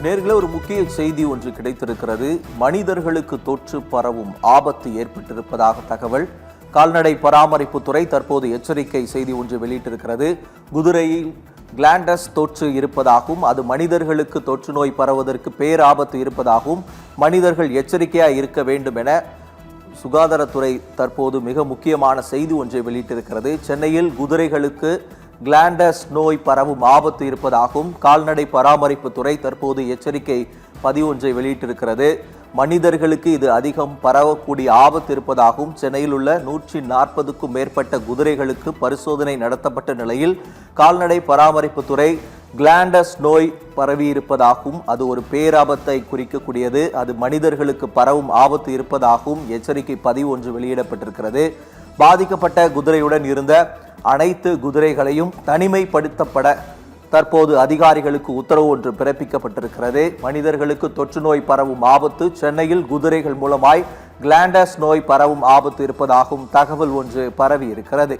நேர்களே, ஒரு முக்கிய செய்தி ஒன்று கிடைத்திருக்கிறது. மனிதர்களுக்கு தொற்று பரவும் ஆபத்து ஏற்பட்டிருப்பதாக தகவல். கால்நடை பராமரிப்புத்துறை தற்போது எச்சரிக்கை செய்தி ஒன்று வெளியிட்டிருக்கிறது. குதிரையில் கிளாண்டஸ் தொற்று இருப்பதாகவும் அது மனிதர்களுக்கு தொற்று நோய் பரவுவதற்கு பேராபத்து இருப்பதாகவும் மனிதர்கள் எச்சரிக்கையாக இருக்க வேண்டும் என சுகாதாரத்துறை தற்போது மிக முக்கியமான செய்தி ஒன்றை வெளியிட்டிருக்கிறது. சென்னையில் குதிரைகளுக்கு கிளாண்டஸ் நோய் பரவும் ஆபத்து இருப்பதாகவும் கால்நடை பராமரிப்புத்துறை தற்போது எச்சரிக்கை பதிவு ஒன்றை வெளியிட்டிருக்கிறது. மனிதர்களுக்கு இது அதிகம் பரவக்கூடிய ஆபத்து இருப்பதாகவும் சென்னையில் உள்ள 140க்கும் மேற்பட்ட குதிரைகளுக்கு பரிசோதனை நடத்தப்பட்ட நிலையில் கால்நடை பராமரிப்புத்துறை கிளாண்டஸ் நோய் பரவி இருப்பதாகவும் அது ஒரு பேராபத்தை குறிக்கக்கூடியது, அது மனிதர்களுக்கு பரவும் ஆபத்து இருப்பதாகவும் எச்சரிக்கை பதிவு ஒன்று வெளியிடப்பட்டிருக்கிறது. பாதிக்கப்பட்ட குதிரையுடன் இருந்த அனைத்து குதிரைகளையும் தனிமைப்படுத்தப்பட தற்போது அதிகாரிகளுக்கு உத்தரவு ஒன்று பிறப்பிக்கப்பட்டிருக்கிறது. மனிதர்களுக்கு தொற்று நோய் பரவும் ஆபத்து, சென்னையில் குதிரைகள் மூலமாய் கிளாண்டஸ் நோய் பரவும் ஆபத்து இருப்பதாகவும் தகவல் ஒன்று பரவி இருக்கிறது.